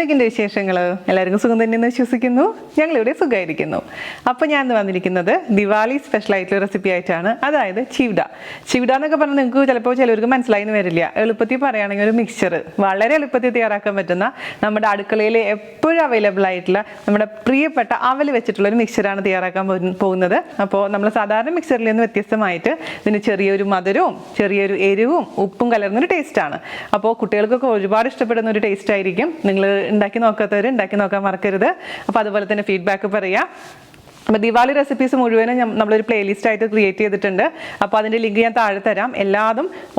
എന്തൊക്കെയുണ്ട് വിശേഷങ്ങൾ? എല്ലാവർക്കും സുഖം തന്നെയെന്ന് വിശ്വസിക്കുന്നു. ഞങ്ങളിവിടെ സുഖമായിരിക്കുന്നു. അപ്പോൾ ഞാൻ ഇന്ന് വന്നിരിക്കുന്നത് ദിവാലി സ്പെഷ്യൽ ആയിട്ടുള്ള റെസിപ്പി ആയിട്ടാണ്. അതായത് ചിവ്ഡ എന്നൊക്കെ പറഞ്ഞാൽ നിങ്ങൾക്ക് ചിലപ്പോൾ ചിലവർക്ക് മനസ്സിലായിന്ന് വരില്ല. എളുപ്പത്തിൽ പറയുകയാണെങ്കിൽ ഒരു മിക്സ്ചർ വളരെ എളുപ്പത്തിൽ തയ്യാറാക്കാൻ പറ്റുന്ന നമ്മുടെ അടുക്കളയിൽ എപ്പോഴും അവൈലബിൾ ആയിട്ടുള്ള നമ്മുടെ പ്രിയപ്പെട്ട അവൽ വെച്ചിട്ടുള്ള ഒരു മിക്സ്ചറാണ് തയ്യാറാക്കാൻ പോകുന്നത്. അപ്പോൾ നമ്മൾ സാധാരണ മിക്സ്ചറിൽ നിന്ന് വ്യത്യസ്തമായിട്ട് ഇതിന് ചെറിയൊരു മധുരവും ചെറിയൊരു എരിവും ഉപ്പും കലർന്നൊരു ടേസ്റ്റാണ്. അപ്പോൾ കുട്ടികൾക്കൊക്കെ ഒരുപാട് ഇഷ്ടപ്പെടുന്ന ഒരു ടേസ്റ്റ് ആയിരിക്കും. നിങ്ങൾ ഉണ്ടാക്കി നോക്കാത്തവർ ഉണ്ടാക്കി നോക്കാൻ മറക്കരുത്. അപ്പോൾ അതുപോലെ തന്നെ ഫീഡ്ബാക്ക് പറയാം. അപ്പോൾ ദിവാലി റെസിപ്പീസ് മുഴുവനും നമ്മളൊരു പ്ലേലിസ്റ്റ് ആയിട്ട് ക്രിയേറ്റ് ചെയ്തിട്ടുണ്ട്. അപ്പോൾ അതിൻ്റെ ലിങ്ക് ഞാൻ താഴെ തരാം.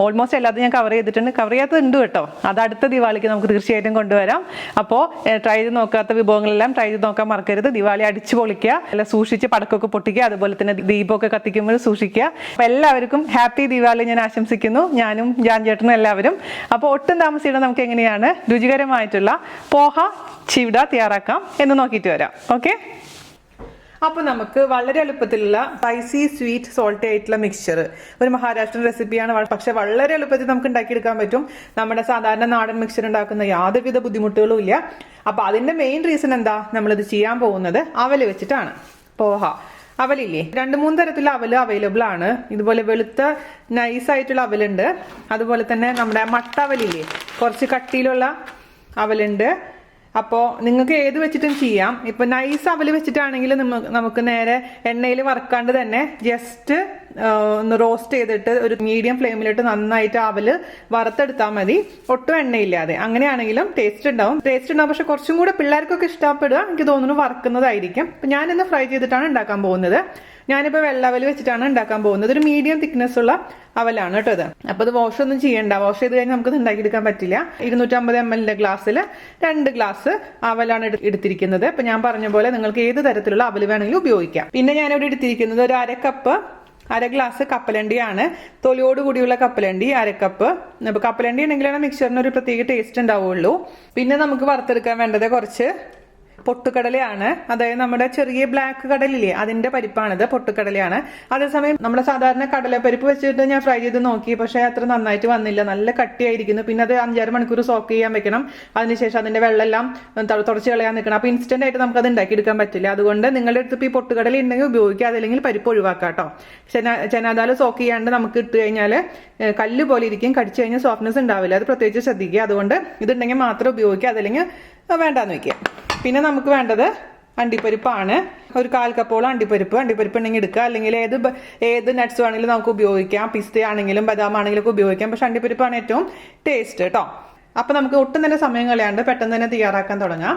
ഓൾമോസ്റ്റ് എല്ലാതും ഞാൻ കവർ ചെയ്തിട്ടുണ്ട്. കവർ ചെയ്യാത്തതുണ്ട് കേട്ടോ. അത് അടുത്ത ദിവാലിക്ക് നമുക്ക് തീർച്ചയായിട്ടും കൊണ്ടുവരാം. അപ്പോൾ ട്രൈ ചെയ്ത് നോക്കാത്ത വിഭവങ്ങളെല്ലാം ട്രൈ ചെയ്ത് നോക്കാൻ മറക്കരുത്. ദിവാലി അടിച്ചു പൊളിക്കുക, അല്ല സൂക്ഷിച്ച് പടക്കമൊക്കെ പൊട്ടിക്കുക, അതുപോലെ തന്നെ ദീപമൊക്കെ കത്തിക്കുമ്പോൾ സൂക്ഷിക്കുക. അപ്പോൾ എല്ലാവർക്കും ഹാപ്പി ദിവാലി ഞാൻ ആശംസിക്കുന്നു. ഞാനും ജാൻ ചേട്ടനും എല്ലാവരും. അപ്പോൾ ഒട്ടും താമസിച്ചിട്ട് നമുക്ക് എങ്ങനെയാണ് രുചികരമായിട്ടുള്ള പോഹ ചിവ്ഡ തയ്യാറാക്കാം എന്ന് നോക്കിയിട്ട് വരാം. ഓക്കെ, അപ്പോൾ നമുക്ക് വളരെ എളുപ്പത്തിലുള്ള സ്പൈസി സ്വീറ്റ് സോൾട്ടി ആയിട്ടുള്ള മിക്സ്ചർ, ഒരു മഹാരാഷ്ട്രൻ റെസിപ്പിയാണ്. പക്ഷെ വളരെ എളുപ്പത്തിൽ നമുക്ക് ഉണ്ടാക്കിയെടുക്കാൻ പറ്റും. നമ്മുടെ സാധാരണ നാടൻ മിക്സ്ചർ ഉണ്ടാക്കുന്ന യാതൊരുവിധ ബുദ്ധിമുട്ടുകളും ഇല്ല. അപ്പോൾ അതിന്റെ മെയിൻ റീസൺ എന്താ, നമ്മളിത് ചെയ്യാൻ പോകുന്നത് അവല് വെച്ചിട്ടാണ്. പോഹ അവലില്ലേ, 2-3 തരത്തിലുള്ള അവല് അവൈലബിൾ ആണ്. ഇതുപോലെ വെളുത്ത നൈസ് ആയിട്ടുള്ള അവലുണ്ട്. അതുപോലെ തന്നെ നമ്മുടെ മട്ട അവലില്ലേ, കുറച്ച് കട്ടിയിലുള്ള അവലുണ്ട്. അപ്പോൾ നിങ്ങൾക്ക് ഏത് വെച്ചിട്ടും ചെയ്യാം. ഇപ്പൊ നൈസ് അവല് വെച്ചിട്ടാണെങ്കിൽ നമുക്ക് നേരെ എണ്ണയിൽ വറുക്കാണ്ട് തന്നെ ജസ്റ്റ് ഒന്ന് റോസ്റ്റ് ചെയ്തിട്ട് ഒരു മീഡിയം ഫ്ലെയിമിലിട്ട് നന്നായിട്ട് അവല് വറുത്തെടുത്താൽ മതി, ഒട്ടും എണ്ണയില്ലാതെ. അങ്ങനെയാണെങ്കിലും ടേസ്റ്റ് ഉണ്ടാവും. പക്ഷെ കുറച്ചും കൂടെ പിള്ളേർക്കൊക്കെ ഇഷ്ടപ്പെടുക എനിക്ക് തോന്നുന്നു വറുക്കുന്നതായിരിക്കും. അപ്പൊ ഞാനിന്ന് ഫ്രൈ ചെയ്തിട്ടാണ് ഉണ്ടാക്കാൻ പോകുന്നത്. ഞാനിപ്പോൾ വെള്ള അവല് വെച്ചിട്ടാണ് ഉണ്ടാക്കാൻ പോകുന്നത്. ഒരു മീഡിയം തിക്നെസ് ഉള്ള അവലാണ് കേട്ടോ ഇത്. അപ്പൊ ഇത് വാഷ് ഒന്നും ചെയ്യണ്ട. വാഷ് ചെയ്ത് കഴിഞ്ഞാൽ നമുക്ക് ഉണ്ടാക്കിയെടുക്കാൻ പറ്റില്ല. 250 ml ഗ്ലാസ്സിൽ 2 ഗ്ലാസ് അവലാണ് എടുത്തിരിക്കുന്നത്. അപ്പൊ ഞാൻ പറഞ്ഞ പോലെ നിങ്ങൾക്ക് ഏത് തരത്തിലുള്ള അവല് വേണമെങ്കിലും ഉപയോഗിക്കാം. പിന്നെ ഞാനിവിടെ എടുത്തിരിക്കുന്നത് ഒരു അര ഗ്ലാസ് കപ്പലണ്ടിയാണ്. തൊലിയോട് കൂടിയുള്ള കപ്പലണ്ടി 1 കപ്പ്. അപ്പൊ കപ്പലണ്ടി ഉണ്ടെങ്കിലാണ് മിക്സറിന് ഒരു പ്രത്യേക ടേസ്റ്റ് ഉണ്ടാവുള്ളൂ. പിന്നെ നമുക്ക് വറുത്തെടുക്കാൻ വേണ്ടത് കുറച്ച് പൊട്ടുകടലയാണ്. അതായത് നമ്മുടെ ചെറിയ ബ്ലാക്ക് കടലില്ലേ, അതിന്റെ പരിപ്പാണിത്. പൊട്ടുകടലയാണ്. അതേസമയം നമ്മുടെ സാധാരണ കടലപ്പരിപ്പ് വെച്ചിട്ട് ഞാൻ ഫ്രൈ ചെയ്ത് നോക്കി, പക്ഷെ അത്ര നന്നായിട്ട് വന്നില്ല. നല്ല കട്ടിയായിരിക്കുന്നു. പിന്നെ അത് 5-6 മണിക്കൂർ സോക്ക് ചെയ്യാൻ വെക്കണം. അതിനുശേഷം അതിന്റെ വെള്ളമെല്ലാം തുടച്ച് കളയാൻ നിൽക്കണം. അപ്പൊ ഇൻസ്റ്റന്റ് ആയിട്ട് നമുക്ക് അത് ഉണ്ടാക്കിയെടുക്കാൻ പറ്റില്ല. അതുകൊണ്ട് നിങ്ങളുടെ അടുത്ത് ഇപ്പോൾ ഈ പൊട്ടുകടല ഉണ്ടെങ്കിൽ ഉപയോഗിക്കുക, അതല്ലെങ്കിൽ പരിപ്പ് ഒഴിവാക്കാം കേട്ടോ. ചനാദാല് സോക്ക് ചെയ്യാണ്ട് നമുക്ക് ഇട്ട് കഴിഞ്ഞാൽ കല്ല് പോലെ ഇരിക്കും. കടിച്ചു കഴിഞ്ഞാൽ സോഫ്റ്റ്നെസ് ഉണ്ടാവില്ല. അത് പ്രത്യേകിച്ച് ശ്രദ്ധിക്കുക. അതുകൊണ്ട് ഇതുണ്ടെങ്കിൽ മാത്രം ഉപയോഗിക്കുക, അതല്ലെങ്കിൽ വേണ്ടാന്ന് വെക്കുക. പിന്നെ നമുക്ക് വേണ്ടത് അണ്ടിപ്പരിപ്പാണ്. ഒരു 1/4 കപ്പോളം അണ്ടിപ്പരിപ്പ് ഉണ്ടെങ്കിൽ എടുക്കുക, അല്ലെങ്കിൽ ഏത് നട്ട്സ് ആണെങ്കിലും നമുക്ക് ഉപയോഗിക്കാം. പിസ്ത ആണെങ്കിലും ബദാം ആണെങ്കിലും ഒക്കെ ഉപയോഗിക്കാം. പക്ഷെ അണ്ടിപ്പരിപ്പാണ് ഏറ്റവും ടേസ്റ്റ് കേട്ടോ. അപ്പൊ നമുക്ക് ഒട്ടും തന്നെ സമയം കളയാണ്ട് പെട്ടെന്ന് തന്നെ തയ്യാറാക്കാൻ തുടങ്ങാം.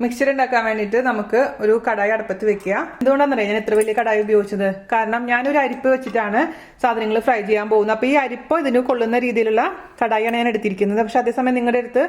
മിക്സ്ചർ ഉണ്ടാക്കാൻ വേണ്ടിയിട്ട് നമുക്ക് ഒരു കടായി അടുപ്പത്ത് വെക്കുക. എന്തുകൊണ്ടാണെന്നറിയാം ഞാൻ ഇത്ര വലിയ കടായി ഉപയോഗിച്ചത്? കാരണം ഞാനൊരു അരിപ്പ് വെച്ചിട്ടാണ് സാധനങ്ങൾ ഫ്രൈ ചെയ്യാൻ പോകുന്നത്. അപ്പോൾ ഈ അരിപ്പ് ഇതിന് കൊള്ളുന്ന രീതിയിലുള്ള കടായിയാണ് ഞാൻ എടുത്തിരിക്കുന്നത്. പക്ഷെ അതേസമയം നിങ്ങളുടെ അടുത്ത്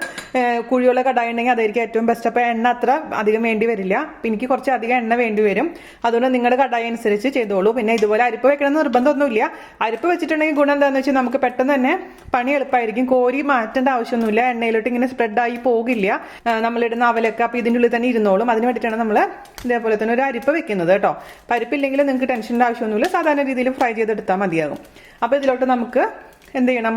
കുഴിയുള്ള കടായി ഉണ്ടെങ്കിൽ അതായിരിക്കും ഏറ്റവും ബെസ്റ്റ്. അപ്പോൾ എണ്ണ അത്ര അധികം വേണ്ടി വരില്ല. എനിക്ക് കുറച്ച് അധികം എണ്ണ വേണ്ടി വരും. അതുകൊണ്ട് നിങ്ങളുടെ കടായി അനുസരിച്ച് ചെയ്തോളൂ. പിന്നെ ഇതുപോലെ അരിപ്പ് വെക്കണമെന്ന് നിർബന്ധമൊന്നുമില്ല. അരിപ്പ് വെച്ചിട്ടുണ്ടെങ്കിൽ ഗുണം എന്താണെന്ന് വെച്ചാൽ നമുക്ക് പെട്ടെന്ന് തന്നെ പണി എളുപ്പമായിരിക്കും. കോരി മാറ്റേണ്ട ആവശ്യമൊന്നുമില്ല. എണ്ണയിലോട്ട് ഇങ്ങനെ സ്പ്രെഡായി പോകില്ല നമ്മളിടുന്ന അവലൊക്കെ. അപ്പോൾ ഇതിൻ്റെ ഉള്ളിൽ തന്നെ ഇരുന്നോളും. അതിന് വേണ്ടിയിട്ടാണ് നമ്മൾ ഇതേപോലെ തന്നെ ഒരു അരിപ്പ് വെക്കുന്നത് കേട്ടോ. പരിപ്പില്ലെങ്കിൽ നിങ്ങൾക്ക് ടെൻഷൻ്റെ ആവശ്യമൊന്നുമില്ല. സാധാരണ രീതിയിൽ ഫ്രൈ ചെയ്തെടുത്താൽ മതിയാകും. അപ്പോൾ ഇതിലോട്ട് നമുക്ക് എന്ത് ചെയ്യണം,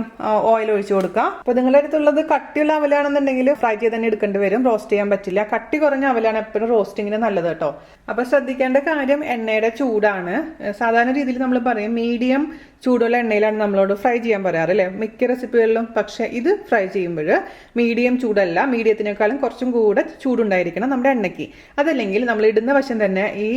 ഓയിൽ ഒഴിച്ചു കൊടുക്കാം. അപ്പോൾ നിങ്ങളുടെ അടുത്തുള്ളത് കട്ടിയുള്ള അവലാണെന്നുണ്ടെങ്കിൽ ഫ്രൈ ചെയ്ത് തന്നെ എടുക്കേണ്ടി വരും. റോസ്റ്റ് ചെയ്യാൻ പറ്റില്ല. കട്ടി കുറഞ്ഞ അവലാണ് എപ്പോഴും റോസ്റ്റിങ്ങിന് നല്ലത് കേട്ടോ. അപ്പോൾ ശ്രദ്ധിക്കേണ്ട കാര്യം എണ്ണയുടെ ചൂടാണ്. സാധാരണ രീതിയിൽ നമ്മൾ പറയും മീഡിയം ചൂടുള്ള എണ്ണയിലാണ് നമ്മളോട് ഫ്രൈ ചെയ്യാൻ പറയാറ് അല്ലേ, മിക്ക റെസിപ്പികളിലും. പക്ഷെ ഇത് ഫ്രൈ ചെയ്യുമ്പോൾ മീഡിയം ചൂടല്ല, മീഡിയത്തിനേക്കാളും കുറച്ചും കൂടെ ചൂടുണ്ടായിരിക്കണം നമ്മുടെ എണ്ണയ്ക്ക്. അതല്ലെങ്കിൽ നമ്മൾ ഇടുന്ന വശം തന്നെ ഈ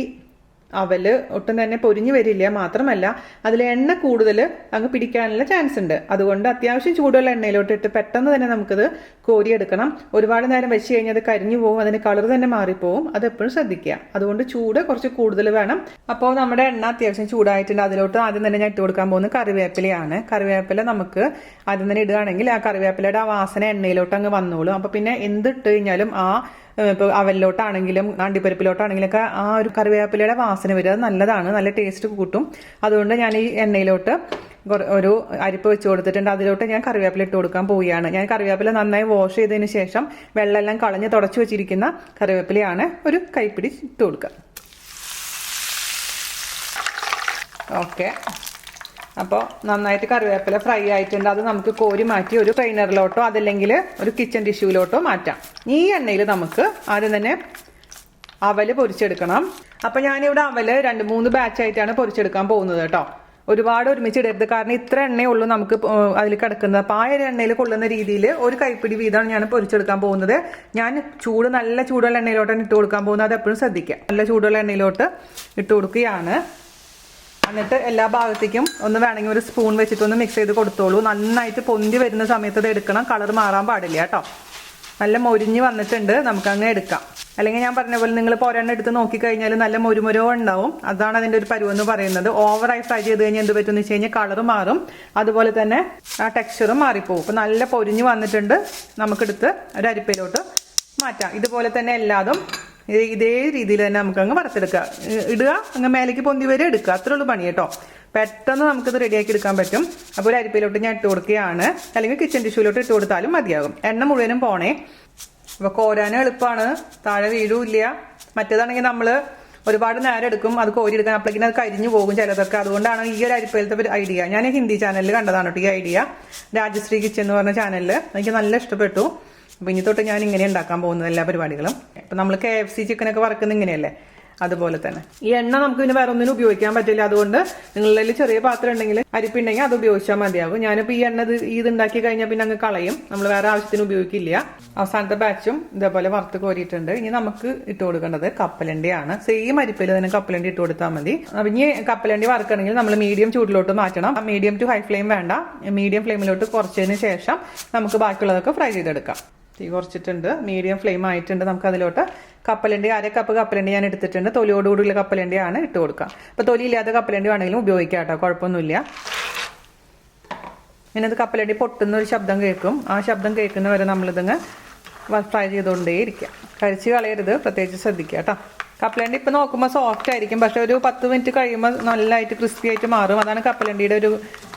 അവല് ഒട്ടും തന്നെ പൊരിഞ്ഞു വരില്ല. മാത്രമല്ല അതിൽ എണ്ണ കൂടുതൽ അങ്ങ് പിടിക്കാനുള്ള ചാൻസ് ഉണ്ട്. അതുകൊണ്ട് അത്യാവശ്യം ചൂടുള്ള എണ്ണയിലോട്ട് ഇട്ട് പെട്ടെന്ന് തന്നെ നമുക്കത് കോരിയെടുക്കണം. ഒരുപാട് നേരം വെച്ച് കഴിഞ്ഞാൽ അത് കരിഞ്ഞു പോകും, അതിന് കളർ തന്നെ മാറിപ്പോവും. അതെപ്പോഴും ശ്രദ്ധിക്കുക. അതുകൊണ്ട് ചൂട് കുറച്ച് കൂടുതൽ വേണം. അപ്പോൾ നമ്മുടെ എണ്ണ അത്യാവശ്യം ചൂടായിട്ടുണ്ട്. അതിലോട്ട് ആദ്യം തന്നെ ഞാൻ ഇട്ട് കൊടുക്കാൻ പോകുന്നത് കറിവേപ്പിലയാണ്. കറിവേപ്പില നമുക്ക് ആദ്യം തന്നെ ഇടുകയാണെങ്കിൽ ആ കറിവേപ്പിലയുടെ ആ വാസന എണ്ണയിലോട്ട് അങ്ങ് വന്നോളും. അപ്പോൾ പിന്നെ എന്തിട്ട് കഴിഞ്ഞാലും ഇപ്പോൾ അവലിലോട്ടാണെങ്കിലും അണ്ടിപ്പരിപ്പിലോട്ടാണെങ്കിലും ഒക്കെ ആ ഒരു കറിവേപ്പിലയുടെ വാസന വരിക, അത് നല്ലതാണ്, നല്ല ടേസ്റ്റ് കൂട്ടും. അതുകൊണ്ട് ഞാൻ ഈ എണ്ണയിലോട്ട് ഒരു അരിപ്പ് വെച്ച് കൊടുത്തിട്ടുണ്ട്. അതിലോട്ട് ഞാൻ കറിവേപ്പില ഇട്ട് കൊടുക്കാൻ പോവുകയാണ്. ഞാൻ കറിവേപ്പില നന്നായി വാഷ് ചെയ്തതിന് ശേഷം വെള്ളമെല്ലാം കളഞ്ഞ് തുടച്ചു വെച്ചിരിക്കുന്ന കറിവേപ്പിലയാണ്. ഒരു കൈപ്പിടി ഇട്ട് കൊടുക്കുക. ഓക്കെ, അപ്പോൾ നന്നായിട്ട് കറിവേപ്പില ഫ്രൈ ആയിട്ടുണ്ട്. അത് നമുക്ക് കോരി മാറ്റി ഒരു ട്രെയിനറിലോട്ടോ അതല്ലെങ്കിൽ ഒരു കിച്ചൺ ടിഷ്യൂലോട്ടോ മാറ്റാം. ഈ എണ്ണയിൽ നമുക്ക് ആദ്യം തന്നെ അവല് പൊരിച്ചെടുക്കണം. അപ്പം ഞാനിവിടെ അവല് 2-3 ബാച്ചായിട്ടാണ് പൊരിച്ചെടുക്കാൻ പോകുന്നത് കേട്ടോ. ഒരുപാട് ഒരുമിച്ച് ഇടരുത്, കാരണം ഇത്ര എണ്ണയേ ഉള്ളൂ നമുക്ക് അതിൽ കിടക്കുന്നത്. അപ്പോൾ ആ ഒരു എണ്ണയിൽ കൊള്ളുന്ന രീതിയിൽ ഒരു കൈപ്പിടി വീതമാണ് ഞാൻ പൊരിച്ചെടുക്കാൻ പോകുന്നത്. ഞാൻ നല്ല ചൂടുള്ള എണ്ണയിലോട്ടാണ് ഇട്ട് കൊടുക്കാൻ പോകുന്നത്. അത് എപ്പോഴും ശ്രദ്ധിക്കുക. നല്ല ചൂടുള്ള എണ്ണയിലോട്ട് ഇട്ട് കൊടുക്കുകയാണ്. എന്നിട്ട് എല്ലാ ഭാഗത്തേക്കും ഒന്ന് വേണമെങ്കിൽ ഒരു സ്പൂൺ വെച്ചിട്ടൊന്ന് മിക്സ് ചെയ്ത് കൊടുത്തോളൂ. നന്നായിട്ട് പൊന്തി വരുന്ന സമയത്ത് അത് എടുക്കണം. കളർ മാറാൻ പാടില്ല കേട്ടോ. നല്ല മൊരിഞ്ഞ് വന്നിട്ടുണ്ട്, നമുക്കങ്ങ് എടുക്കാം. അല്ലെങ്കിൽ ഞാൻ പറഞ്ഞ പോലെ നിങ്ങൾ ഒരെണ്ണം എടുത്ത് നോക്കിക്കഴിഞ്ഞാൽ നല്ല മൊരുമൊരോ ഉണ്ടാവും. അതാണ് അതിൻ്റെ ഒരു പരുവെന്ന് പറയുന്നത്. ഓവറായി ഫ്രൈ ചെയ്ത് കഴിഞ്ഞാൽ എന്ത് പറ്റുമെന്ന് വെച്ച് കഴിഞ്ഞാൽ കളർ മാറും, അതുപോലെ തന്നെ ആ ടെക്സ്ചറും മാറിപ്പോവും. അപ്പോൾ നല്ല പൊരിഞ്ഞ് വന്നിട്ടുണ്ട്, നമുക്കെടുത്ത് ഒരു അരിപ്പയിലോട്ട് മാറ്റാം. ഇതുപോലെ തന്നെ എല്ലാതും ഇതേ രീതിയിൽ തന്നെ നമുക്കങ്ങ് വറുത്തെടുക്കുക. ഇടുക, അങ്ങ് മേലേക്ക് പൊന്തി വരെ എടുക്കുക. അത്രേ ഉള്ളൂ പണി കേട്ടോ. പെട്ടെന്ന് നമുക്കിത് റെഡിയാക്കി എടുക്കാൻ പറ്റും. അപ്പോൾ ഒരു അരിപ്പയിലോട്ട് ഞാൻ ഇട്ട് കൊടുക്കുകയാണ്, അല്ലെങ്കിൽ കിച്ചൺ ടിഷ്യൂലോട്ട് ഇട്ട് കൊടുത്താലും മതിയാകും. എണ്ണ മുഴുവനും പോണേ. അപ്പോൾ കോരാനും എളുപ്പമാണ്, താഴെ വീഴുമില്ല. മറ്റേതാണെങ്കിൽ നമ്മൾ ഒരുപാട് നേരം എടുക്കും അത് കോരിയെടുക്കാൻ. അപ്പോഴേക്കും അത് കരിഞ്ഞു പോകും ചിലതൊക്കെ. അതുകൊണ്ടാണ് ഈ ഒരു അരിപ്പയിലത്തെ ഒരു ഐഡിയ ഞാൻ ഹിന്ദി ചാനലിൽ കണ്ടതാണ് കേട്ടോ. ഈ ഐഡിയ രാജശ്രീ കിച്ചൻ എന്ന് പറഞ്ഞ ചാനലിൽ എനിക്ക് നല്ല ഇഷ്ടപ്പെട്ടു. അപ്പോൾ ഇനി തൊട്ട് ഞാൻ ഇങ്ങനെ ഉണ്ടാക്കാൻ പോകുന്നത് എല്ലാ പരിപാടികളും. ഇപ്പം നമ്മൾ KFC ചിക്കനൊക്കെ വറക്കുന്നത് ഇങ്ങനെയല്ലേ, അതുപോലെ തന്നെ. ഈ എണ്ണ നമുക്ക് പിന്നെ വേറെ ഒന്നിനും ഉപയോഗിക്കാൻ പറ്റില്ല. അതുകൊണ്ട് നിങ്ങളിൽ ചെറിയ പാത്രം ഉണ്ടെങ്കിൽ അരിപ്പുണ്ടെങ്കിൽ അത് ഉപയോഗിച്ചാൽ മതിയാകും. ഞാനിപ്പോൾ ഈ എണ്ണ ഇത് ഉണ്ടാക്കി കഴിഞ്ഞാൽ പിന്നെ അങ്ങ് കളയും, നമ്മൾ വേറെ ആവശ്യത്തിന് ഉപയോഗിക്കില്ല. അവസാനത്തെ ബാച്ചും ഇതേപോലെ വറുത്ത് കോരിയിട്ടുണ്ട്. ഇനി നമുക്ക് ഇട്ട് കൊടുക്കേണ്ടത് കപ്പലണ്ടിയാണ്. സെയിം അരിപ്പയിൽ തന്നെ കപ്പലണ്ടി ഇട്ട് കൊടുത്താൽ മതി. അപ്പം ഇനി കപ്പലണ്ടി വറുക്കണമെങ്കിൽ നമ്മൾ മീഡിയം ചൂടിലോട്ട് മാറ്റണം. മീഡിയം ടു ഹൈ ഫ്ലെയിം വേണ്ട, മീഡിയം ഫ്ലെയിമിലോട്ട് കുറച്ചതിന് ശേഷം നമുക്ക് ബാക്കിയുള്ളതൊക്കെ ഫ്രൈ ചെയ്തെടുക്കാം. തീ കുറച്ചിട്ടുണ്ട്, മീഡിയം ഫ്ലെയിം ആയിട്ടുണ്ട്. നമുക്ക് അതിലോട്ട് കപ്പലണ്ടി 1/2 കപ്പ് കപ്പലണ്ടി ഞാൻ എടുത്തിട്ടുണ്ട്. തൊലിയോടുകൂടിയുള്ള കപ്പലണ്ടിയാണ് ഇട്ട് കൊടുക്കുക. അപ്പോൾ തൊലിയില്ലാത്ത കപ്പലണ്ടി വേണമെങ്കിലും ഉപയോഗിക്കാം കേട്ടോ, കുഴപ്പമൊന്നുമില്ല. പിന്നെ അത് കപ്പലണ്ടി പൊട്ടുന്ന ഒരു ശബ്ദം കേൾക്കും. ആ ശബ്ദം കേൾക്കുന്ന വരെ നമ്മളിതങ്ങ് ഫ്രൈ ചെയ്തുകൊണ്ടേയിരിക്കുക. കരിച്ച് കളയരുത്, പ്രത്യേകിച്ച് ശ്രദ്ധിക്കുക കേട്ടോ. കപ്പലണ്ടി ഇപ്പം നോക്കുമ്പോൾ സോഫ്റ്റ് ആയിരിക്കും, പക്ഷെ ഒരു 10 മിനിറ്റ് കഴിയുമ്പോൾ നല്ലതായിട്ട് ക്രിസ്പി ആയിട്ട് മാറും. അതാണ് കപ്പലണ്ടിയുടെ ഒരു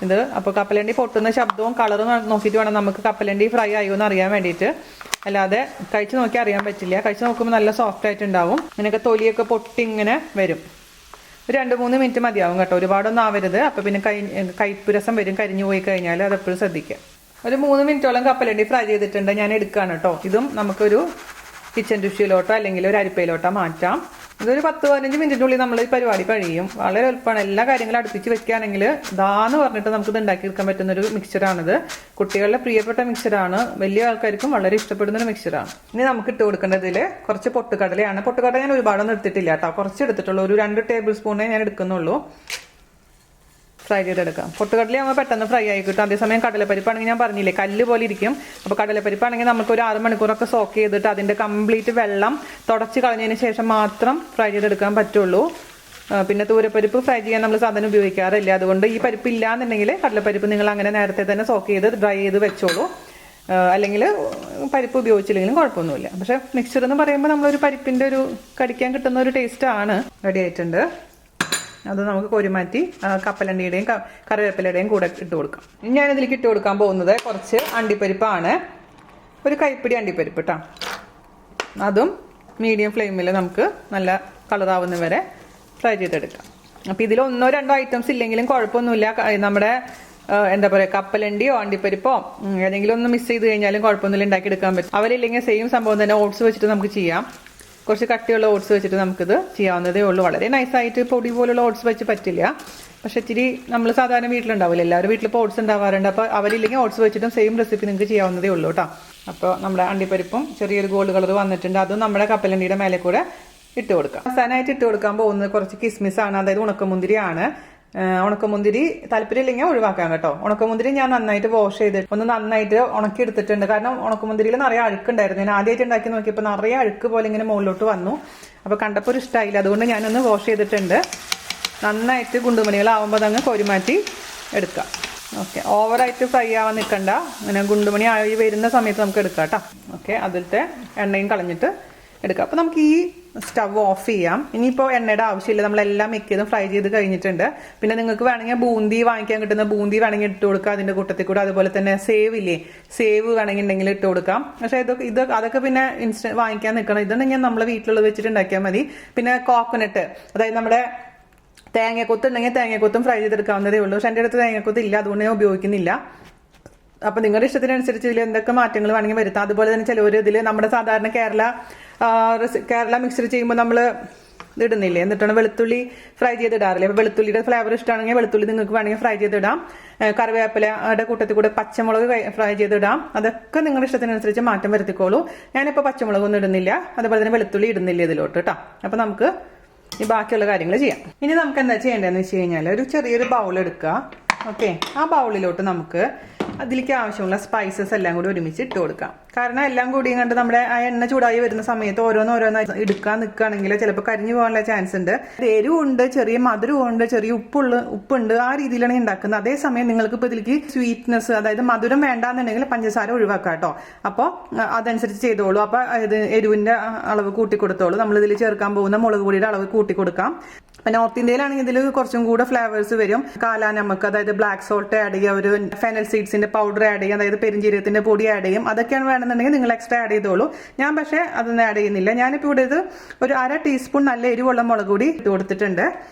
ഇത്. അപ്പോൾ കപ്പലണ്ടി പൊട്ടുന്ന ശബ്ദവും കളറും നോക്കിയിട്ട് വേണം നമുക്ക് കപ്പലണ്ടി ഫ്രൈ ആയോ എന്ന് അറിയാൻ വേണ്ടിയിട്ട്. അല്ലാതെ കഴിച്ച് നോക്കി അറിയാൻ പറ്റില്ല. കഴിച്ച് നോക്കുമ്പോൾ നല്ല സോഫ്റ്റ് ആയിട്ടുണ്ടാവും. ഇങ്ങനെയൊക്കെ തൊലിയൊക്കെ പൊട്ടി ഇങ്ങനെ വരും. ഒരു 2-3 മിനിറ്റ് മതിയാവും കേട്ടോ, ഒരുപാടൊന്നും ആവരുത്. അപ്പോൾ പിന്നെ കയ്പ്പ് രസം വരും, കരിഞ്ഞു പോയി കഴിഞ്ഞാൽ. അതെപ്പോഴും ശ്രദ്ധിക്കുക. ഒരു 3 മിനിറ്റോളം കപ്പലണ്ടി ഫ്രൈ ചെയ്തിട്ടുണ്ട്, ഞാൻ എടുക്കുകയാണ് കേട്ടോ. ഇതും നമുക്കൊരു കിച്ചൺ ടിഷ്യൂലോട്ടോ അല്ലെങ്കിൽ ഒരു അരിപ്പയിലോട്ടോ മാറ്റാം. ഇതൊരു 10-15 മിനിറ്റിനുള്ളിൽ നമ്മൾ ഈ പരിപാടി കഴിയും. വളരെ എളുപ്പമാണ്. എല്ലാ കാര്യങ്ങളും അടുപ്പിച്ച് വെക്കുകയാണെങ്കിൽ ഇതാന്ന് പറഞ്ഞിട്ട് നമുക്കിത് ഉണ്ടാക്കിയെടുക്കാൻ പറ്റുന്നൊരു മിക്സറാണിത്. കുട്ടികളുടെ പ്രിയപ്പെട്ട മിക്സറാണ്, വലിയ ആൾക്കാർക്കും വളരെ ഇഷ്ടപ്പെടുന്നൊരു മിക്സറാണ്. ഇനി നമുക്ക് ഇട്ട് കൊടുക്കേണ്ടതിൽ കുറച്ച് പൊട്ടുകടലയാണ്. പൊട്ടുകടല ഞാൻ ഒരുപാടൊന്നും എടുത്തിട്ടില്ല കേട്ടോ, കുറച്ച് എടുത്തിട്ടുള്ളൂ. ഒരു 2 ടേബിൾ സ്പൂണേ ഞാൻ എടുക്കുന്നുള്ളൂ. ഫ്രൈ ചെയ്തെടുക്കാം. പൊട്ടുകടലയാകുമ്പോൾ പെട്ടെന്ന് ഫ്രൈ ആയി കിട്ടും. അതേസമയം കടലപ്പരിപ്പാണെങ്കിൽ ഞാൻ പറഞ്ഞില്ലേ കല്ല് പോലെ ഇരിക്കും. അപ്പോൾ കടലപ്പരിപ്പാണെങ്കിൽ നമുക്ക് ഒരു 6 മണിക്കൂറൊക്കെ സോക്ക് ചെയ്തിട്ട് അതിൻ്റെ കംപ്ലീറ്റ് വെള്ളം തുടച്ച് കളഞ്ഞതിന് ശേഷം മാത്രം ഫ്രൈ ചെയ്തെടുക്കാൻ പറ്റുള്ളൂ. പിന്നെ തൂരപ്പരിപ്പ് ഫ്രൈ ചെയ്യാൻ നമ്മൾ സാധനം ഉപയോഗിക്കാറില്ല. അതുകൊണ്ട് ഈ പരിപ്പ് ഇല്ലാന്നുണ്ടെങ്കിൽ കടലപ്പരിപ്പ് നിങ്ങൾ അങ്ങനെ നേരത്തെ തന്നെ സോക്ക് ചെയ്ത് ഡ്രൈ ചെയ്ത് വെച്ചോളൂ. അല്ലെങ്കിൽ പരിപ്പ് ഉപയോഗിച്ചില്ലെങ്കിലും കുഴപ്പമൊന്നുമില്ല. പക്ഷെ മിക്സർ എന്ന് പറയുമ്പോൾ നമ്മളൊരു പരിപ്പിൻ്റെ ഒരു കടിക്കാൻ കിട്ടുന്ന ഒരു ടേസ്റ്റാണ്. റെഡി ആയിട്ടുണ്ട്. അത് നമുക്ക് കോരിമാറ്റി കപ്പലണ്ടിയുടെയും കറിവേപ്പിലയുടെയും കൂടെ ഇട്ട് കൊടുക്കാം. ഞാനിതിലേക്ക് ഇട്ട് കൊടുക്കാൻ പോകുന്നത് കുറച്ച് അണ്ടിപ്പരിപ്പാണ്. ഒരു കൈപ്പിടി അണ്ടിപ്പരിപ്പ് കേട്ടോ. അതും മീഡിയം ഫ്ലെയിമിൽ നമുക്ക് നല്ല കളറാവുന്ന വരെ ഫ്രൈ ചെയ്തെടുക്കാം. അപ്പോൾ ഇതിൽ 1-2 ഐറ്റംസ് ഇല്ലെങ്കിലും കുഴപ്പമൊന്നുമില്ല. നമ്മുടെ എന്താ പറയുക, കപ്പലണ്ടിയോ അണ്ടിപ്പരിപ്പോ ഏതെങ്കിലും ഒന്ന് മിസ് ചെയ്ത് കഴിഞ്ഞാലും കുഴപ്പമൊന്നുമില്ല, ഉണ്ടാക്കിയെടുക്കാൻ പറ്റും. അവരില്ലെങ്കിൽ സെയിം സംഭവം തന്നെ ഓട്സ് വെച്ചിട്ട് നമുക്ക് ചെയ്യാം. കുറച്ച് കട്ടിയുള്ള ഓട്സ് വെച്ചിട്ട് നമുക്കിത് ചെയ്യാവുന്നതേ ഉള്ളൂ. വളരെ നൈസായിട്ട് പൊടി പോലുള്ള ഓട്സ് വെച്ച് പറ്റില്ല. പക്ഷെ ഇച്ചിരി നമ്മൾ സാധാരണ വീട്ടിലുണ്ടാവില്ല, എല്ലാവരും വീട്ടിലിപ്പോൾ ഓട്സ് ഉണ്ടാവാറുണ്ട്. അപ്പോൾ അവരില്ലെങ്കിൽ ഓട്സ് വെച്ചിട്ടും സെയിം റെസിപ്പി നിങ്ങൾക്ക് ചെയ്യാവുന്നതേ ഉള്ളൂ കേട്ടോ. അപ്പോൾ നമ്മുടെ അണ്ടിപ്പരിപ്പും ചെറിയൊരു ഗോൾഡ് കളർ വന്നിട്ടുണ്ട്. അതും നമ്മുടെ കപ്പലണ്ടിയുടെ മേലെ കൂടെ ഇട്ട് കൊടുക്കാം. അവസാനമായിട്ട് ഇട്ട് കൊടുക്കാൻ പോകുന്നത് കുറച്ച് കിസ്മിസാണ്, അതായത് ഉണക്കമുന്തിരിയാണ്. ഉണക്കമുന്തിരി താല്പര്യമില്ലെങ്കിൽ ഒഴിവാക്കാം കേട്ടോ. ഉണക്കമുന്തിരി ഞാൻ നന്നായിട്ട് വാഷ് ചെയ്തിട്ട് ഒന്ന് നന്നായിട്ട് ഉണക്കി എടുത്തിട്ടുണ്ട്. കാരണം ഉണക്കമുന്തിരിയിൽ നിറയെ അഴുക്കുണ്ടായിരുന്നു. ഞാൻ ആദ്യമായിട്ട് ഉണ്ടാക്കി നോക്കിയപ്പോൾ നിറയെ അഴുക്ക് പോലെ ഇങ്ങനെ മുകളിലോട്ട് വന്നു. അപ്പോൾ കണ്ടപ്പോൾ ഒരു ഇഷ്ടമായില്ല. അതുകൊണ്ട് ഞാനൊന്ന് വാഷ് ചെയ്തിട്ടുണ്ട്. നന്നായിട്ട് ഗുണ്ടുമണികളാവുമ്പോൾ അതങ്ങ് കോരിമാറ്റി എടുക്കാം. ഓക്കെ, ഓവറായിട്ട് ഫ്രൈ ആവാൻ നിൽക്കണ്ട. അങ്ങനെ ഗുണ്ടുമണി ആയി വരുന്ന സമയത്ത് നമുക്ക് എടുക്കാം കേട്ടോ. ഓക്കെ, അതിലത്തെ എണ്ണയും കളഞ്ഞിട്ട് എടുക്കാം. അപ്പോൾ നമുക്ക് ഈ സ്റ്റവ് ഓഫ് ചെയ്യാം. ഇനിയിപ്പോൾ എണ്ണയുടെ ആവശ്യമില്ല, നമ്മളെല്ലാം മിക്കതും ഫ്രൈ ചെയ്ത് കഴിഞ്ഞിട്ടുണ്ട്. പിന്നെ നിങ്ങൾക്ക് വേണമെങ്കിൽ ബൂന്തി വാങ്ങിക്കാൻ കിട്ടുന്ന ബൂന്തി വേണമെങ്കിൽ ഇട്ട് കൊടുക്കാം അതിൻ്റെ കൂട്ടത്തിൽ കൂടെ. അതുപോലെ തന്നെ സേവ് ഇല്ലേ, സേവ് വേണമെങ്കിൽ ഉണ്ടെങ്കിൽ ഇട്ട് കൊടുക്കാം. പക്ഷേ അതൊക്കെ പിന്നെ വാങ്ങിക്കാൻ നിൽക്കണം. ഇതുണ്ടെങ്കിൽ നമ്മളെ വീട്ടിലുള്ളത് വെച്ചിട്ട് ഉണ്ടാക്കിയാൽ മതി. പിന്നെ കോക്കനട്ട്, അതായത് നമ്മുടെ തേങ്ങക്കൊത്ത് ഉണ്ടെങ്കിൽ തേങ്ങക്കൊത്തും ഫ്രൈ ചെയ്തെടുക്കാവുന്നതേ ഉള്ളൂ. പക്ഷെ എൻ്റെ അടുത്ത് തേങ്ങക്കൊത്ത് ഇല്ല, അതുകൊണ്ട് ഞാൻ ഉപയോഗിക്കുന്നില്ല. അപ്പം നിങ്ങളുടെ ഇഷ്ടത്തിനനുസരിച്ച് ഇതിൽ എന്തൊക്കെ മാറ്റങ്ങൾ വേണമെങ്കിൽ വരുത്താം. അതുപോലെ തന്നെ ചിലവർ ഇതിൽ നമ്മുടെ സാധാരണ കേരള മിക്സർ ചെയ്യുമ്പോൾ നമ്മൾ ഇടുന്നില്ലേ, എന്നിട്ടാണ് വെളുത്തുള്ളി ഫ്രൈ ചെയ്തിടാറില്ലേ. അപ്പോൾ വെളുത്തുള്ളിയുടെ ഫ്ലേവർ ഇഷ്ടമാണെങ്കിൽ വെളുത്തുള്ളി നിങ്ങൾക്ക് വേണമെങ്കിൽ ഫ്രൈ ചെയ്തിടാം. കറിവേപ്പിലയുടെ കൂട്ടത്തിൽ കൂടെ പച്ചമുളക് ഫ്രൈ ചെയ്തിടാം. അതൊക്കെ നിങ്ങളുടെ ഇഷ്ടത്തിനനുസരിച്ച് മാറ്റം വരുത്തിക്കോളൂ. ഞാനിപ്പോൾ പച്ചമുളകൊന്നും ഇടുന്നില്ല, അതുപോലെ തന്നെ വെളുത്തുള്ളി ഇടുന്നില്ല ഇതിലോട്ട് കേട്ടോ. അപ്പോൾ നമുക്ക് ഈ ബാക്കിയുള്ള കാര്യങ്ങൾ ചെയ്യാം. ഇനി നമുക്ക് എന്താ ചെയ്യേണ്ടതെന്ന് വെച്ച് കഴിഞ്ഞാൽ ഒരു ചെറിയൊരു ബൗൾ എടുക്കുക. ഓക്കെ, ആ ബൗളിലോട്ട് നമുക്ക് അതിലേക്ക് ആവശ്യമുള്ള സ്പൈസസ് എല്ലാം കൂടി ഒരുമിച്ച് ഇട്ട് കൊടുക്കാം. കാരണം എല്ലാം കൂടിയും കണ്ട് നമ്മുടെ ആ എണ്ണ ചൂടായി വരുന്ന സമയത്ത് ഓരോന്നോരോന്ന് എടുക്കാൻ നിൽക്കുകയാണെങ്കിൽ ചിലപ്പോൾ കരിഞ്ഞു പോകാനുള്ള ചാൻസ് ഉണ്ട്. എരിവുണ്ട്, ചെറിയ മധുരമുണ്ട്, ചെറിയ ഉപ്പുണ്ട്, ആ രീതിയിലാണ് ഉണ്ടാക്കുന്നത്. അതേസമയം നിങ്ങൾക്ക് ഇപ്പോൾ ഇതിലേക്ക് സ്വീറ്റ്നെസ്, അതായത് മധുരം വേണ്ടാന്നുണ്ടെങ്കിൽ പഞ്ചസാര ഒഴിവാക്കാം കേട്ടോ. അപ്പോൾ അതനുസരിച്ച് ചെയ്തോളൂ. അപ്പോൾ ഇത് എരിവിൻ്റെ അളവ് കൂട്ടിക്കൊടുത്തോളൂ. നമ്മളിതിൽ ചേർക്കാൻ പോകുന്ന മുളക് പൊടിയുടെ അളവ് കൂട്ടിക്കൊടുക്കാം. അപ്പം നോർത്ത് ഇന്ത്യയിലാണെങ്കിൽ ഇതിൽ കുറച്ചും കൂടെ ഫ്ലേവേഴ്സ് വരും. കാലാനമക്ക്, അതായത് ബ്ലാക്ക് സോൾട്ട് ആഡ് ചെയ്യുക, ഒരു ഫെനൽ സീഡ്സിന്റെ പൗഡർ ആഡ് ചെയ്യും, അതായത് പെരിഞ്ജീരകത്തിന്റെ പൊടി ആഡ് ചെയ്യും. അതൊക്കെയാണ് വേണമെന്നുണ്ടെങ്കിൽ നിങ്ങൾ എക്സ്ട്രാ ആഡ് ചെയ്തോളൂ. ഞാൻ പക്ഷേ അതൊന്നും ആഡ് ചെയ്യുന്നില്ല. ഞാനിപ്പോൾ ഇവിടെ ഇത് ഒരു 1/2 ടീസ്പൂൺ നല്ല എരിവുള്ള മുളക് പൊടി ഇട്ട് കൊടുത്തിട്ടുണ്ട്.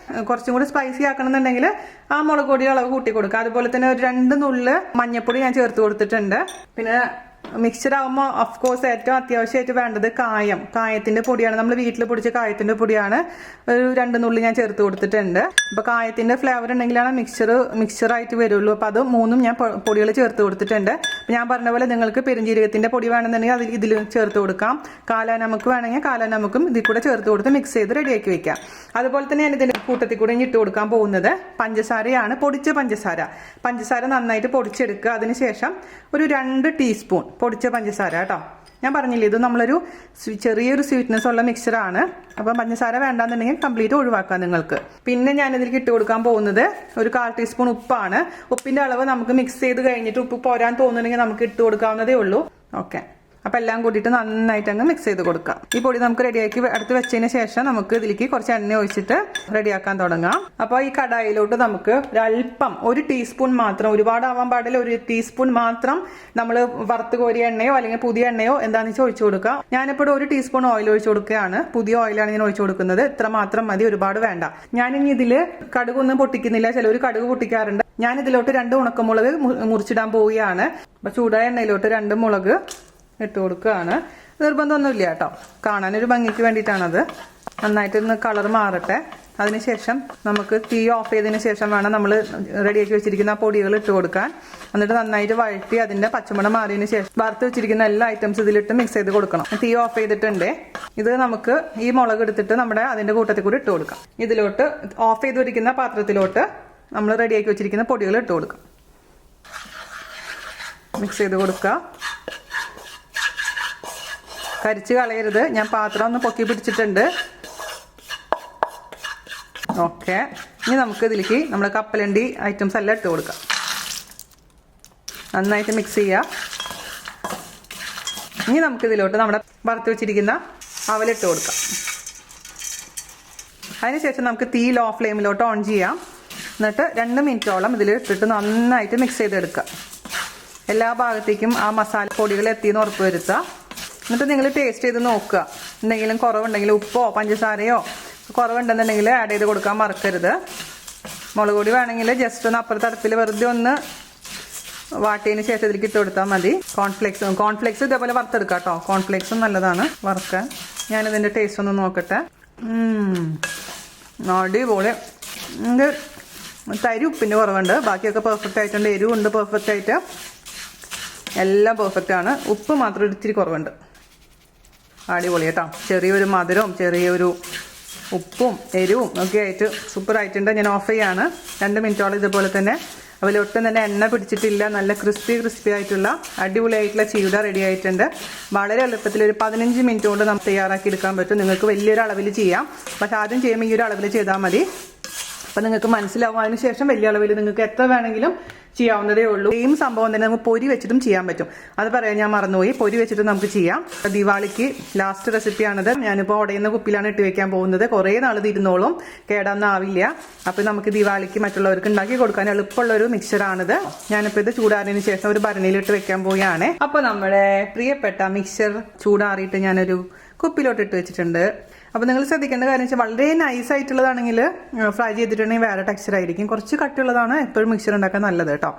കുറച്ചും കൂടി സ്പൈസി ആക്കണമെന്നുണ്ടെങ്കിൽ ആ മുളക് പൊടിയുടെ അളവ് കൂട്ടി കൊടുക്കുക. അതുപോലെ തന്നെ ഒരു 2 നുള്ള് മഞ്ഞപ്പൊടി ഞാൻ ചേർത്ത് കൊടുത്തിട്ടുണ്ട്. പിന്നെ മിക്സർ ആകുമ്പോൾ ഓഫ്കോഴ്സ് ഏറ്റവും അത്യാവശ്യമായിട്ട് വേണ്ടത് കായത്തിന്റെ പൊടിയാണ്. നമ്മൾ വീട്ടിൽ പൊടിച്ച കായത്തിന്റെ പൊടിയാണ്. ഒരു 2 നുള്ളി ഞാൻ ചേർത്ത് കൊടുത്തിട്ടുണ്ട്. അപ്പൊ കായത്തിന്റെ ഫ്ലേവർ ഉണ്ടെങ്കിലാണ് മിക്സറായിട്ട് വരുള്ളൂ. അപ്പൊ അത് 3 ഞാൻ പൊടികൾ ചേർത്ത് കൊടുത്തിട്ടുണ്ട്. അപ്പൊ ഞാൻ പറഞ്ഞ പോലെ നിങ്ങൾക്ക് പെരുംജീരകത്തിന്റെ പൊടി വേണമെന്നുണ്ടെങ്കിൽ അതിൽ ഇതിൽ ചേർത്ത് കൊടുക്കാം. കാലാനമക്ക് വേണമെങ്കിൽ കാലാനമക്കും ഇതിൽ കൂടെ ചേർത്ത് കൊടുത്ത് മിക്സ് ചെയ്ത് റെഡിയാക്കി വെക്കാം. അതുപോലെ തന്നെ ഞാൻ ഇതിന്റെ കൂട്ടത്തിൽ കൂടെ ഇട്ട് കൊടുക്കാൻ പോകുന്നത് പഞ്ചസാരയാണ്. പൊടിച്ച പഞ്ചസാര നന്നായിട്ട് പൊടിച്ചെടുക്കുക. അതിനുശേഷം ഒരു 2 ടീസ്പൂൺ പൊടിച്ച പഞ്ചസാര കേട്ടോ. ഞാൻ പറഞ്ഞില്ലേ, ഇത് നമ്മളൊരു ചെറിയൊരു സ്വീറ്റ്നെസ് ഉള്ള മിക്സറാണ്. അപ്പം പഞ്ചസാര വേണ്ടാന്നുണ്ടെങ്കിൽ കംപ്ലീറ്റ് ഒഴിവാക്കാം നിങ്ങൾക്ക്. പിന്നെ ഞാൻ ഇതിലേക്ക് ഇട്ട് കൊടുക്കാൻ പോകുന്നത് ഒരു 1/4 ടീസ്പൂൺ ഉപ്പാണ്. ഉപ്പിന്റെ അളവ് നമുക്ക് മിക്സ് ചെയ്ത് കഴിഞ്ഞിട്ട് ഉപ്പ് പോരാൻ തോന്നുന്നുണ്ടെങ്കിൽ നമുക്ക് ഇട്ട് കൊടുക്കാവുന്നതേ ഉള്ളൂ. ഓക്കെ, അപ്പം എല്ലാം കൂട്ടിയിട്ട് നന്നായിട്ട് അങ്ങ് മിക്സ് ചെയ്ത് കൊടുക്കാം. ഈ പൊടി നമുക്ക് റെഡിയാക്കി അടുത്ത് വെച്ചതിന് ശേഷം നമുക്ക് ഇതിലേക്ക് കുറച്ച് എണ്ണ ഒഴിച്ചിട്ട് റെഡിയാക്കാൻ തുടങ്ങാം. അപ്പോൾ ഈ കടായിലോട്ട് നമുക്ക് ഒരല്പം, 1 ടീസ്പൂൺ മാത്രം, ഒരുപാടാവാൻ പാടില്ല, 1 ടീസ്പൂൺ മാത്രം നമ്മൾ വറുത്ത് കോരിയ എണ്ണയോ അല്ലെങ്കിൽ പുതിയ എണ്ണയോ എന്താണെന്ന് വെച്ചാൽ ഒഴിച്ചു കൊടുക്കുക. ഞാനിപ്പോൾ 1 ടീസ്പൂൺ ഓയിൽ ഒഴിച്ചു കൊടുക്കുകയാണ്. പുതിയ ഓയിലാണ് ഞാൻ ഒഴിച്ചു കൊടുക്കുന്നത്. ഇത്ര മാത്രം മതി, ഒരുപാട് വേണ്ട. ഞാനിനി ഇതിൽ കടുകൊന്നും പൊട്ടിക്കുന്നില്ല. ചിലവർ കടുക് പൊട്ടിക്കാറുണ്ട്. ഞാൻ ഇതിലോട്ട് 2 ഉണക്കമുളക് മുറിച്ചിടാൻ പോവുകയാണ്. അപ്പോൾ ചൂടായ എണ്ണയിലോട്ട് 2 മുളക് ഇട്ട് കൊടുക്കുകയാണ്. നിർബന്ധമൊന്നുമില്ല കേട്ടോ, കാണാനൊരു ഭംഗിക്ക് വേണ്ടിയിട്ടാണത്. നന്നായിട്ടൊന്ന് കളർ മാറട്ടെ. അതിനുശേഷം നമുക്ക് തീ ഓഫ് ചെയ്തതിന് ശേഷം വേണം നമ്മൾ റെഡിയാക്കി വെച്ചിരിക്കുന്ന ആ പൊടികൾ ഇട്ട് കൊടുക്കാൻ. എന്നിട്ട് നന്നായിട്ട് വഴറ്റി അതിന്റെ പച്ചമണം മാറിയതിന് ശേഷം വറുത്ത് വെച്ചിരിക്കുന്ന എല്ലാ ഐറ്റംസ് ഇതിലിട്ട് മിക്സ് ചെയ്ത് കൊടുക്കണം. തീ ഓഫ് ചെയ്തിട്ടുണ്ട്. ഇത് നമുക്ക് ഈ മുളക് എടുത്തിട്ട് നമ്മുടെ അതിന്റെ കൂട്ടത്തിൽ കൂടി ഇട്ട് കൊടുക്കാം. ഇതിലോട്ട് ഓഫ് ചെയ്ത് വെച്ചിരിക്കുന്ന പാത്രത്തിലോട്ട് നമ്മൾ റെഡിയാക്കി വെച്ചിരിക്കുന്ന പൊടികൾ ഇട്ട് കൊടുക്കാം. മിക്സ് ചെയ്ത് കൊടുക്കുക. കരിച്ച് കളയരുത്. ഞാൻ പാത്രം ഒന്ന് പൊക്കി പിടിച്ചിട്ടുണ്ട്. ഓക്കെ, ഇനി നമുക്ക് ഇതിലേക്ക് നമ്മുടെ കപ്പലണ്ടി ഐറ്റംസ് എല്ലാം ഇട്ട് കൊടുക്കാം. നന്നായിട്ട് മിക്സ് ചെയ്യുക. ഇനി നമുക്ക് ഇതിലോട്ട് നമ്മുടെ വറുത്ത് വെച്ചിരിക്കുന്ന അവലിട്ട് കൊടുക്കാം. അതിനുശേഷം നമുക്ക് തീ ലോ ഫ്ലെയിമിലോട്ട് ഓൺ ചെയ്യാം. എന്നിട്ട് 2 മിനിറ്റോളം ഇതിൽ ഇട്ടിട്ട് നന്നായിട്ട് മിക്സ് ചെയ്തെടുക്കുക. എല്ലാ ഭാഗത്തേക്കും ആ മസാല പൊടികൾ എത്തിയെന്ന് ഉറപ്പ് വരുത്തുക. എന്നിട്ട് നിങ്ങൾ ടേസ്റ്റ് ചെയ്ത് നോക്കുക. എന്തെങ്കിലും കുറവുണ്ടെങ്കിൽ ഉപ്പോ പഞ്ചസാരയോ കുറവുണ്ടെന്നുണ്ടെങ്കിൽ ആഡ് ചെയ്ത് കൊടുക്കാൻ മറക്കരുത്. മുളക് പൊടി വേണമെങ്കിൽ ജസ്റ്റ് ഒന്ന് അപ്പുറത്തെ അടുപ്പിൽ വെറുതെ ഒന്ന് വാട്ടിയതിന് ശേഷം ഇതിലേക്ക് ഇട്ട് കൊടുത്താൽ മതി. കോൺഫ്ലെക്സ് ഇതേപോലെ വറുത്തെടുക്കാം കേട്ടോ. കോൺഫ്ലെക്സും നല്ലതാണ് വറുക്കാൻ. ഞാനിതിൻ്റെ ടേസ്റ്റ് ഒന്ന് നോക്കട്ടെ. അടിപൊളി. ഇത് തരി ഉപ്പിൻ്റെ കുറവുണ്ട്, ബാക്കിയൊക്കെ പെർഫെക്റ്റ് ആയിട്ടുണ്ട്. എരിവുണ്ട് പെർഫെക്റ്റ് ആയിട്ട്, എല്ലാം പെർഫെക്റ്റ് ആണ്. ഉപ്പ് മാത്രം ഇത്തിരി കുറവുണ്ട്. അടിപൊളി കേട്ടോ. ചെറിയൊരു മധുരവും ചെറിയൊരു ഉപ്പും എരിവും ഒക്കെ ആയിട്ട് സൂപ്പർ ആയിട്ടുണ്ട്. ഞാൻ ഓഫ് ചെയ്യാണ്. 2 മിനിറ്റോളം ഇതുപോലെ തന്നെ. അതിലൊട്ടും തന്നെ എണ്ണ പിടിച്ചിട്ടില്ല. നല്ല ക്രിസ്പി ആയിട്ടുള്ള അടിപൊളിയായിട്ടുള്ള ചീവട റെഡി ആയിട്ടുണ്ട്. വളരെ എളുപ്പത്തിൽ ഒരു 15 മിനിറ്റ് കൊണ്ട് നമുക്ക് തയ്യാറാക്കി എടുക്കാൻ പറ്റും. നിങ്ങൾക്ക് വലിയൊരു അളവിൽ ചെയ്യാം, പക്ഷെ ആദ്യം ചെയ്യുമ്പോൾ ഈ ഒരു അളവിൽ ചെയ്താൽ മതി. അപ്പം നിങ്ങൾക്ക് മനസ്സിലാവും. അതിന് ശേഷം വലിയ അളവിൽ നിങ്ങൾക്ക് എത്ര വേണമെങ്കിലും ചെയ്യാവുന്നതേ ഉള്ളൂ. സെയിം സംഭവം തന്നെ നമുക്ക് പൊരി വെച്ചിട്ടും ചെയ്യാൻ പറ്റും. അത് പറയാൻ ഞാൻ മറന്നുപോയി. പൊരി വെച്ചിട്ട് നമുക്ക് ചെയ്യാം. ദിവാലിക്ക് ലാസ്റ്റ് റെസിപ്പിയാണിത്. ഞാനിപ്പോൾ ഉടയുന്ന കുപ്പിയിലാണ് ഇട്ട് വെക്കാൻ പോകുന്നത്. കുറേ നാൾ ഇരുന്നോളും, കേടാന്നാവില്ല. അപ്പം നമുക്ക് ദിവാലിക്ക് മറ്റുള്ളവർക്ക് ഉണ്ടാക്കി കൊടുക്കാൻ എളുപ്പമുള്ള ഒരു മിക്സറാണിത്. ഞാനിപ്പോൾ ഇത് ചൂടാറിയതിന് ശേഷം ഒരു ഭരണിയിലിട്ട് വെക്കാൻ പോവുകയാണ്. അപ്പോൾ നമ്മുടെ പ്രിയപ്പെട്ട മിക്സർ ചൂടാറിയിട്ട് ഞാനൊരു കുപ്പിയിലോട്ട് ഇട്ട് വെച്ചിട്ടുണ്ട്. അപ്പോൾ നിങ്ങൾ ശ്രദ്ധിക്കേണ്ട കാര്യം വെച്ചാൽ വളരെ നൈസ് ആയിട്ടുള്ളതാണെങ്കിൽ ഫ്രൈ ചെയ്തിട്ടുണ്ടെങ്കിൽ വേറെ ടെക്സ്ചർ ആയിരിക്കും. കുറച്ച് കട്ടിയുള്ളതാണ് എപ്പോഴും മിക്സർ ഉണ്ടാക്കാൻ നല്ലത് കേട്ടോ.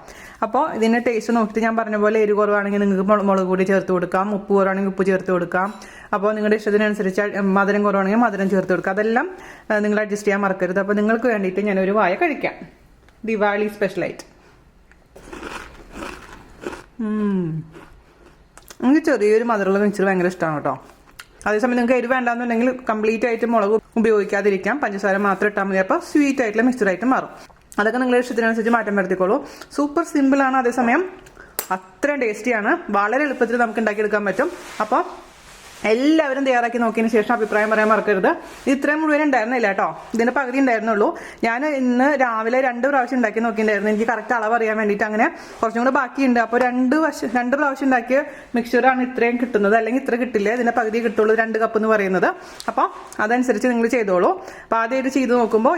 അപ്പോൾ ഇതിൻ്റെ ടേസ്റ്റ് നോക്കിയിട്ട് ഞാൻ പറഞ്ഞ പോലെ എരിവ് കുറവാണെങ്കിൽ നിങ്ങൾക്ക് മുളക് പൊടി ചേർത്ത് കൊടുക്കാം, ഉപ്പ് കുറവാണെങ്കിൽ ഉപ്പ് ചേർത്ത് കൊടുക്കാം. അപ്പോൾ നിങ്ങളുടെ ഇഷ്ടത്തിനനുസരിച്ച് മധുരം കുറവാണെങ്കിൽ മധുരം ചേർത്ത് കൊടുക്കാം. അതെല്ലാം നിങ്ങൾ അഡ്ജസ്റ്റ് ചെയ്യാൻ മറക്കരുത്. അപ്പോൾ നിങ്ങൾക്ക് വേണ്ടിയിട്ട് ഞാനൊരു വായ കഴിക്കാം, ദിവാലി സ്പെഷ്യലായിട്ട്. എനിക്ക് ചെറിയൊരു മധുരമുള്ള മിക്സർ ഭയങ്കര ഇഷ്ടമാണ് കേട്ടോ. അതേസമയം നിങ്ങൾക്ക് എരിവ് വേണ്ടാന്നുണ്ടെങ്കിൽ കംപ്ലീറ്റ് ആയിട്ട് മുളക് ഉപയോഗിക്കാതിരിക്കാം, പഞ്ചസാര മാത്രം ഇട്ടാൽ മതി. അപ്പോൾ സ്വീറ്റ് ആയിട്ടുള്ള മിക്സറായിട്ട് മാറും. അതൊക്കെ നിങ്ങളുടെ ഇഷ്ടത്തിനനുസരിച്ച് മാറ്റം വരുത്തിക്കോളൂ. സൂപ്പർ സിമ്പിളാണ്, അതേസമയം അത്രയും ടേസ്റ്റിയാണ്. വളരെ എളുപ്പത്തിൽ നമുക്ക് ഉണ്ടാക്കിയെടുക്കാൻ പറ്റും. അപ്പോൾ എല്ലാവരും തയ്യാറാക്കി നോക്കിയതിന് ശേഷം അഭിപ്രായം പറയാൻ മറക്കരുത്. ഇത്രയും മുഴുവൻ ഉണ്ടായിരുന്നില്ല കേട്ടോ, ഇതിന്റെ പകുതി ഉണ്ടായിരുന്നുള്ളൂ. ഞാൻ ഇന്ന് രാവിലെ 2 പ്രാവശ്യം ഉണ്ടാക്കി നോക്കിയിട്ടുണ്ടായിരുന്നു, എനിക്ക് കറക്റ്റ് അളവ് അറിയാൻ വേണ്ടിയിട്ട്. അങ്ങനെ കുറച്ചും കൂടെ ബാക്കിയുണ്ട്. അപ്പോൾ 2 പ്രാവശ്യം ഉണ്ടാക്കിയ മിക്സ്ചറാണ് ഇത്രയും കിട്ടുന്നത്, അല്ലെങ്കിൽ ഇത്ര കിട്ടില്ല, ഇതിന്റെ പകുതി കിട്ടുള്ളൂ 2 കപ്പ് എന്ന് പറയുന്നത്. അപ്പോൾ അതനുസരിച്ച് നിങ്ങൾ ചെയ്തോളൂ. അപ്പോൾ ആദ്യമായിട്ട് ചെയ്ത് നോക്കുമ്പോൾ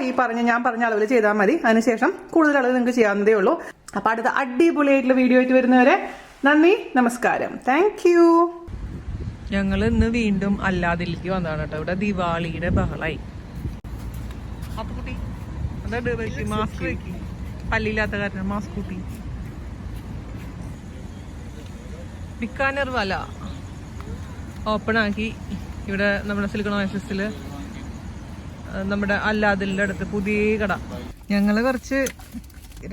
ഞാൻ പറഞ്ഞ അളവിൽ ചെയ്താൽ മതി. അതിനുശേഷം കൂടുതൽ അളവ് നിങ്ങൾക്ക് ചെയ്യാവുന്നതേ ഉള്ളൂ. അപ്പോൾ അടുത്ത അടിപൊളിയായിട്ടുള്ള വീഡിയോ ആയിട്ട് വരുന്നവരെ നന്ദി, നമസ്കാരം, താങ്ക് യു. ഞങ്ങൾ ഇന്ന് വീണ്ടും അല്ലാതിലേക്ക് വന്നതാണ് കേട്ടോ. ഇവിടെ ദിവാളിയുടെ ബഹളായി. അപ്പൊ കുട്ടി മാസ്ക് വെക്കി, പല്ലില്ലാത്ത കാരണം മാസ്ക് കൂട്ടി. ബിക്കാനർ വല ഓപ്പൺ ആക്കി. ഇവിടെ നമ്മുടെ സിലിക്കൺ ഓയസിൽ നമ്മുടെ അല്ലാതിലിന്റെ അടുത്ത് പുതിയ കട. ഞങ്ങള് കുറച്ച്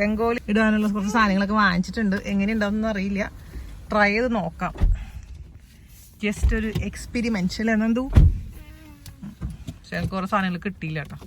രംഗോലി ഇടാനുള്ള കുറച്ച് സാധനങ്ങളൊക്കെ വാങ്ങിച്ചിട്ടുണ്ട്. എങ്ങനെയുണ്ടാവുമെന്ന് അറിയില്ല, ട്രൈ ചെയ്ത് നോക്കാം. ജസ്റ്റ് ഒരു എക്സ്പെരിമെന്റ് എന്നെന്തോ. പക്ഷെ കുറെ സാധനങ്ങൾ കിട്ടിയില്ല കേട്ടോ.